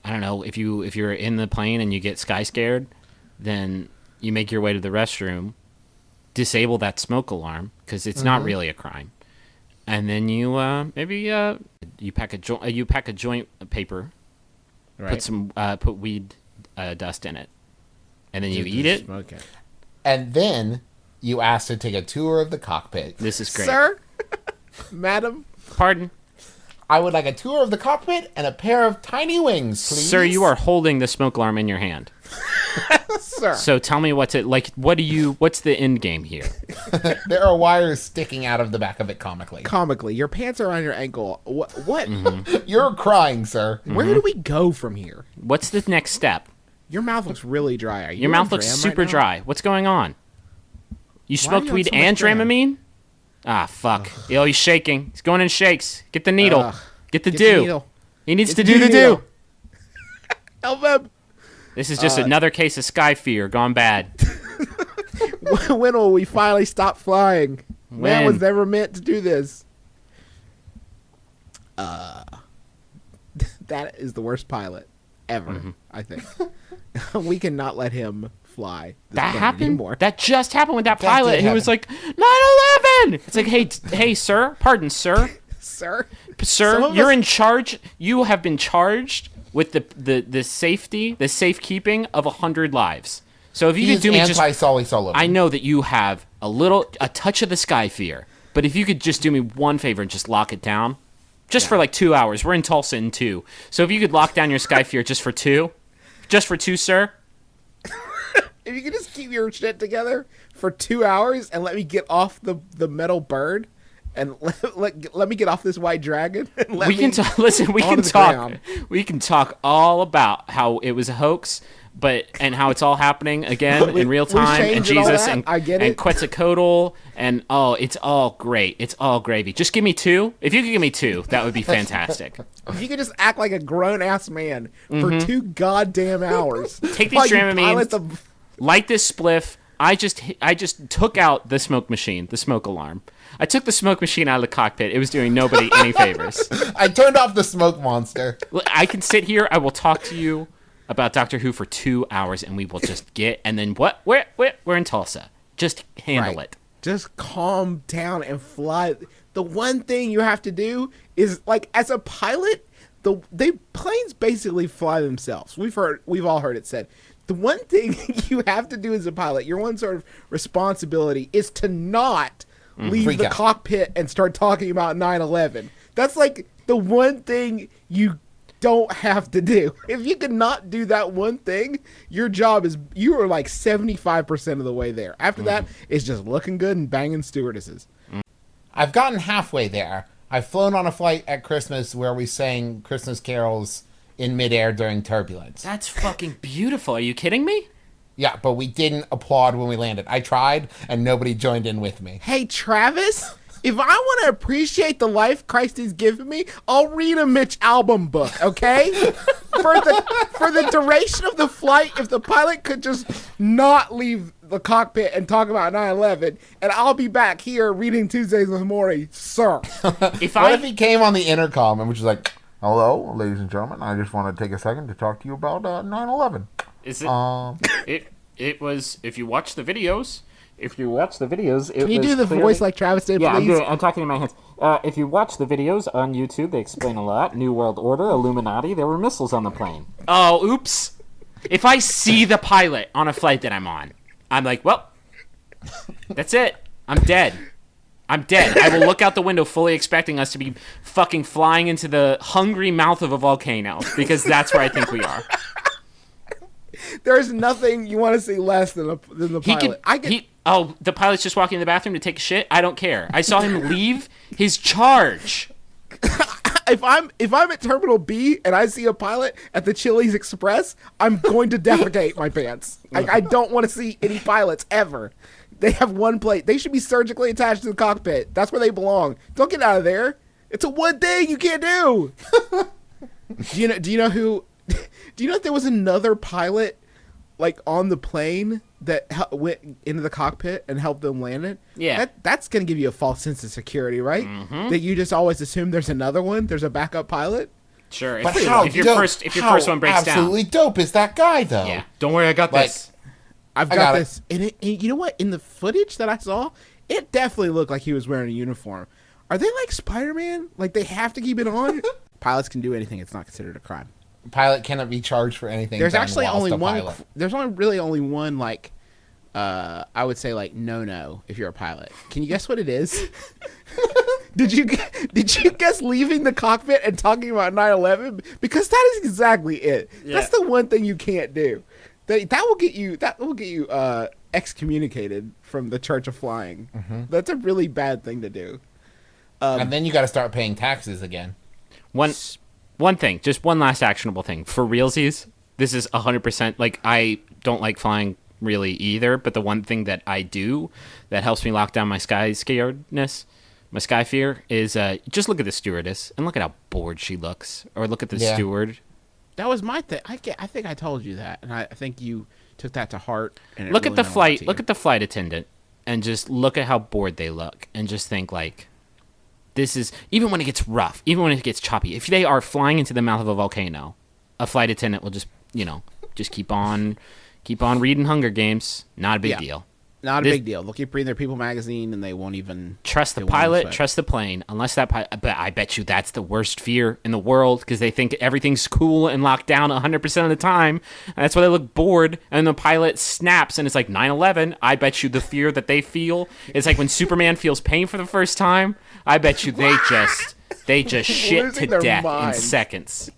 I don't know, if you're in the plane and you get sky scared, then you make your way to the restroom, disable that smoke alarm because it's not really a crime, and then you you pack a joint paper, Right. put weed dust in it, and then you eat it. Smoke it. And then you ask to take a tour of the cockpit. This is great. Sir, madam, Pardon, I would like a tour of the cockpit and a pair of tiny wings, please. sir. You are holding the smoke alarm in your hand. sir. So tell me what's the end game here? There are wires sticking out of the back of it comically. Comically, your pants are on your ankle. What? You're crying, sir. Where do we go from here? What's the next step? Your mouth looks really dry. Are you Your on mouth looks Dram super right now? dry. What's going on? You Why are smoked you on weed so much and Dram? Dramamine? Ah, fuck. Yo, he's shaking. He's going in shakes. Get the needle. Ugh. Get the Get do. the needle. He needs Get to do the needle. do. Help him. This is just another case of sky fear gone bad. When will we finally stop flying? Man When? was never meant to do this. That is the worst pilot ever, I think. We cannot let him fly. This That plane happened? anymore. That just happened with that That pilot did who was happen. like, 9/11! It's like, hey, sir. Pardon, sir. Sir, Sir, Some of you're us- in charge. You have been charged with the safety, the safekeeping of 100 lives. So if you could He's do me just... anti-Sully Sullivan. I know that you have a touch of the sky fear, but if you could just do me one favor and just lock it down, just for like 2 hours. We're in Tulsa in 2. So if you could lock down your sky fear just for 2, sir. if you could just keep your shit together for 2 hours and let me get off the metal bird and let me get off this white dragon. And let We me can talk. Listen, we can onto the talk. ground. We can talk all about how it was a hoax, and how it's all happening again in real we time, and changed and all Jesus that. and I get and it. Quetzalcoatl, and it's all great. It's all gravy. Just give me 2. If you could give me 2, that would be fantastic. If you could just act like a grown ass man for 2 goddamn hours. Take these while you Dramamines. pilot the- Light this spliff. I just took out the smoke machine, the smoke alarm. I took the smoke machine out of the cockpit. It was doing nobody any favors. I turned off the smoke monster. I can sit here. I will talk to you about Doctor Who for 2 hours, and we will just get. And then what? We're in Tulsa. Just handle Right. it. Just calm down and fly. The one thing you have to do is, like, as a pilot, they planes basically fly themselves. We've all heard it said. The one thing you have to do as a pilot, your one sort of responsibility, is to not leave Freak the out. cockpit and start talking about 9/11. That's like the one thing you don't have to do. If you could not do that one thing, you are like 75% of the way there. After that, it's just looking good and banging stewardesses. I've gotten halfway there. I've flown on a flight at Christmas where we sang Christmas carols in midair during turbulence. That's fucking beautiful. Are you kidding me? Yeah, but we didn't applaud when we landed. I tried, and nobody joined in with me. Hey, Travis, if I want to appreciate the life Christ has given me, I'll read a Mitch Albom book, okay? for the duration of the flight, if the pilot could just not leave the cockpit and talk about 9/11, and I'll be back here reading Tuesdays with Maury, sir. What if he came on the intercom and was just like, "Hello, ladies and gentlemen, I just want to take a second to talk to you about 9/11. Is it? It was. If you watch the videos, it Can you was do the clearly- voice like Travis did, Yeah, please? I'm talking in my hands. If you watch the videos on YouTube, they explain a lot. New World Order, Illuminati, there were missiles on the plane. Oh, oops. If I see the pilot on a flight that I'm on, I'm like, well, that's it. I'm dead. I will look out the window fully expecting us to be fucking flying into the hungry mouth of a volcano, because that's where I think we are. There's nothing you want to see less than the pilot. The pilot's just walking in the bathroom to take a shit. I don't care. I saw him leave his charge. If I'm at Terminal B and I see a pilot at the Chili's Express, I'm going to defecate my pants. I don't want to see any pilots ever. They have one plate. They should be surgically attached to the cockpit. That's where they belong. Don't get out of there. It's a one thing you can't do. Do you know if there was another pilot like on the plane that went into the cockpit and helped them land it? Yeah. That's going to give you a false sense of security, right? Mm-hmm. That you just always assume there's another one. There's a backup pilot. Sure. But If your first one breaks down. Absolutely dope is that guy, though? Yeah. Don't worry, I got this. I've got this. And you know what? In the footage that I saw, it definitely looked like he was wearing a uniform. Are they like Spider-Man? Like they have to keep it on? Pilots can do anything. It's not considered a crime. Pilot cannot be charged for anything. There's actually only one. Pilot. There's only one like. I would say like no if you're a pilot. Can you guess what it is? Did you guess leaving the cockpit and talking about 9/11? Because that is exactly it. Yeah. That's the one thing you can't do. That will get you excommunicated from the Church of Flying. Mm-hmm. That's a really bad thing to do. And then you got to start paying taxes again. One thing, just one last actionable thing for realsies. This is 100%. Like I don't like flying really either, but the one thing that I do that helps me lock down my sky scaredness, my sky fear, is just look at the stewardess and look at how bored she looks, or look at the steward. That was my thing. I think I told you that, and I think you took that to heart. And look at the flight. Look at the flight attendant, and just look at how bored they look, and just think like, this is, even when it gets rough, even when it gets choppy. If they are flying into the mouth of a volcano, a flight attendant will just keep on reading Hunger Games. Not a big deal. Not a big deal. They'll keep reading their People magazine, and they won't even trust the pilot, trust the plane. Unless that pilot, but I bet you that's the worst fear in the world, because they think everything's cool and locked down 100% of the time. And that's why they look bored. And the pilot snaps, and it's like 9/11. I bet you the fear that they feel is like when Superman feels pain for the first time. I bet you they just shit to death in seconds.